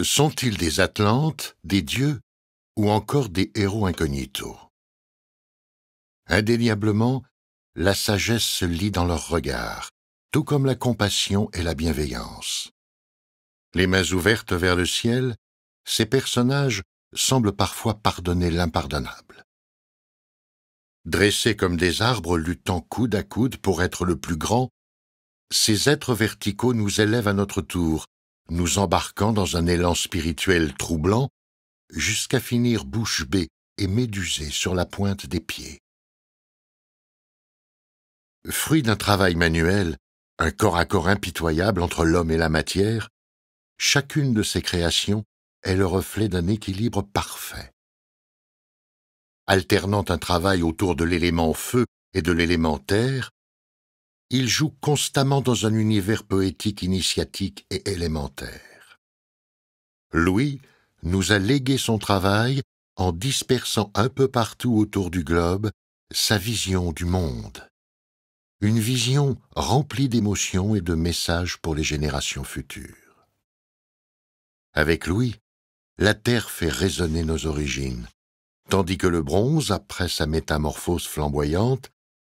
Sont-ils des Atlantes, des dieux ou encore des héros incognito? Indéniablement, la sagesse se lit dans leurs regards, tout comme la compassion et la bienveillance. Les mains ouvertes vers le ciel, ces personnages semblent parfois pardonner l'impardonnable. Dressés comme des arbres luttant coude à coude pour être le plus grand, ces êtres verticaux nous élèvent à notre tour, nous embarquant dans un élan spirituel troublant, jusqu'à finir bouche bée et médusés sur la pointe des pieds. Fruit d'un travail manuel, un corps à corps impitoyable entre l'homme et la matière, chacune de ces créations est le reflet d'un équilibre parfait. Alternant un travail autour de l'élément feu et de l'élément terre, il joue constamment dans un univers poétique initiatique et élémentaire. Louis nous a légué son travail en dispersant un peu partout autour du globe sa vision du monde. Une vision remplie d'émotions et de messages pour les générations futures. Avec Louis, la terre fait résonner nos origines, tandis que le bronze, après sa métamorphose flamboyante,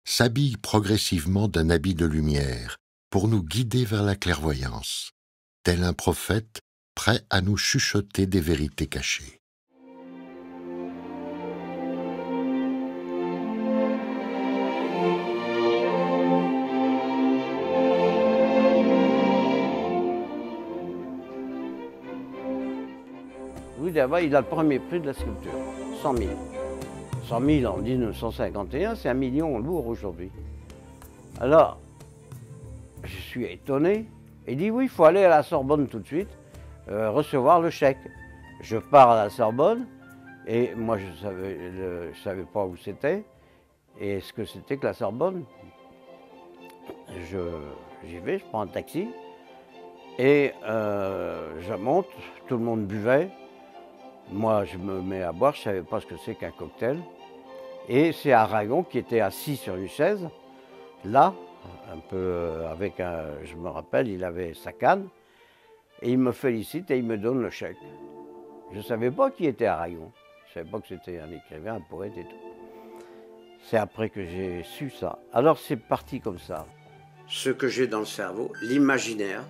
s'habille progressivement d'un habit de lumière pour nous guider vers la clairvoyance, tel un prophète prêt à nous chuchoter des vérités cachées. Louis Daval, il a le premier prix de la sculpture, 100 000. 100 000 en 1951, c'est 1 million lourd aujourd'hui. Alors, je suis étonné. Il dit oui, il faut aller à la Sorbonne tout de suite, recevoir le chèque. Je pars à la Sorbonne et moi je savais pas où c'était et ce que c'était que la Sorbonne. J'y vais, je prends un taxi et je monte, tout le monde buvait. Moi, je me mets à boire, je ne savais pas ce que c'est qu'un cocktail. Et c'est Aragon qui était assis sur une chaise, là, un peu avec un... Je me rappelle, il avait sa canne, et il me félicite et il me donne le chèque. Je ne savais pas qui était Aragon. Je ne savais pas que c'était un écrivain, un poète et tout. C'est après que j'ai su ça. Alors c'est parti comme ça. Ce que j'ai dans le cerveau, l'imaginaire,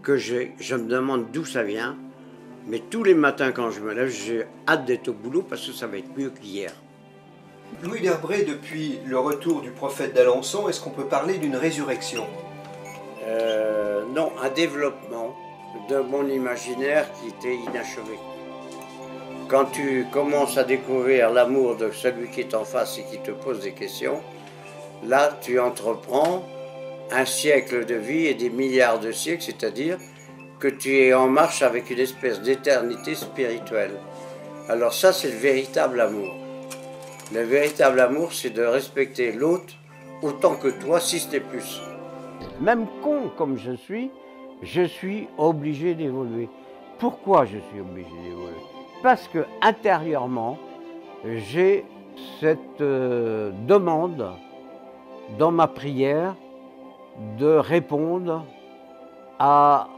que j'ai, je me demande d'où ça vient. Mais tous les matins quand je me lève, j'ai hâte d'être au boulot parce que ça va être mieux qu'hier. Louis Derbray, depuis le retour du prophète d'Alençon, est-ce qu'on peut parler d'une résurrection? Non, un développement de mon imaginaire qui était inachevé. Quand tu commences à découvrir l'amour de celui qui est en face et qui te pose des questions, là tu entreprends un siècle de vie et des milliards de siècles, c'est-à-dire que tu es en marche avec une espèce d'éternité spirituelle. Alors ça, c'est le véritable amour. Le véritable amour, c'est de respecter l'autre autant que toi, si ce n'est plus. Même con comme je suis obligé d'évoluer. Pourquoi je suis obligé d'évoluer? Parce que intérieurement, j'ai cette demande dans ma prière de répondre à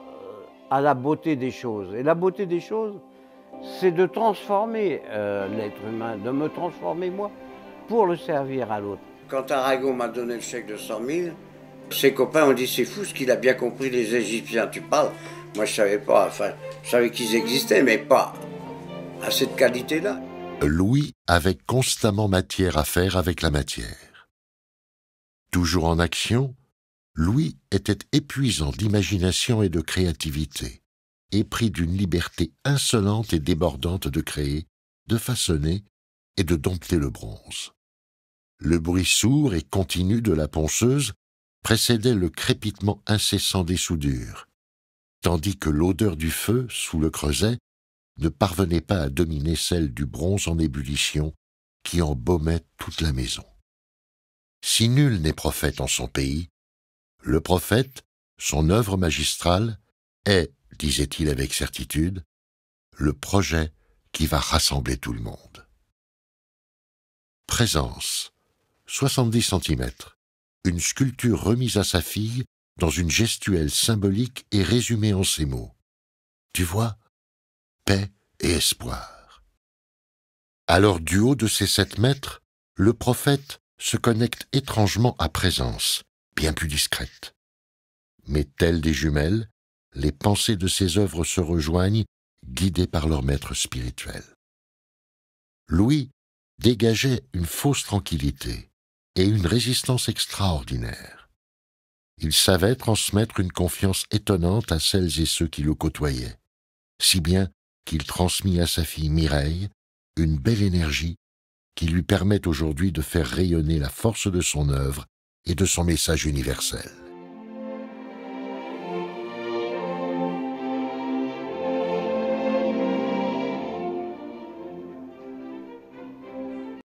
la beauté des choses. Et la beauté des choses, c'est de transformer l'être humain, de me transformer moi, pour le servir à l'autre. Quand Aragon m'a donné le chèque de 100 000, ses copains ont dit c'est fou ce qu'il a bien compris les Égyptiens, tu parles. Moi je savais pas, enfin, je savais qu'ils existaient, mais pas à cette qualité-là. Louis avait constamment matière à faire avec la matière. Toujours en action, Louis était épuisant d'imagination et de créativité, épris d'une liberté insolente et débordante de créer, de façonner et de dompter le bronze. Le bruit sourd et continu de la ponceuse précédait le crépitement incessant des soudures, tandis que l'odeur du feu, sous le creuset, ne parvenait pas à dominer celle du bronze en ébullition qui embaumait toute la maison. Si nul n'est prophète en son pays, le prophète, son œuvre magistrale, est, disait-il avec certitude, le projet qui va rassembler tout le monde. Présence, 70 cm, une sculpture remise à sa fille dans une gestuelle symbolique et résumée en ces mots. Tu vois, paix et espoir. Alors du haut de ces 7 mètres, le prophète se connecte étrangement à présence, bien plus discrète. Mais telles des jumelles, les pensées de ses œuvres se rejoignent, guidées par leur maître spirituel. Louis dégageait une fausse tranquillité et une résistance extraordinaire. Il savait transmettre une confiance étonnante à celles et ceux qui le côtoyaient, si bien qu'il transmit à sa fille Mireille une belle énergie qui lui permet aujourd'hui de faire rayonner la force de son œuvre et de son message universel.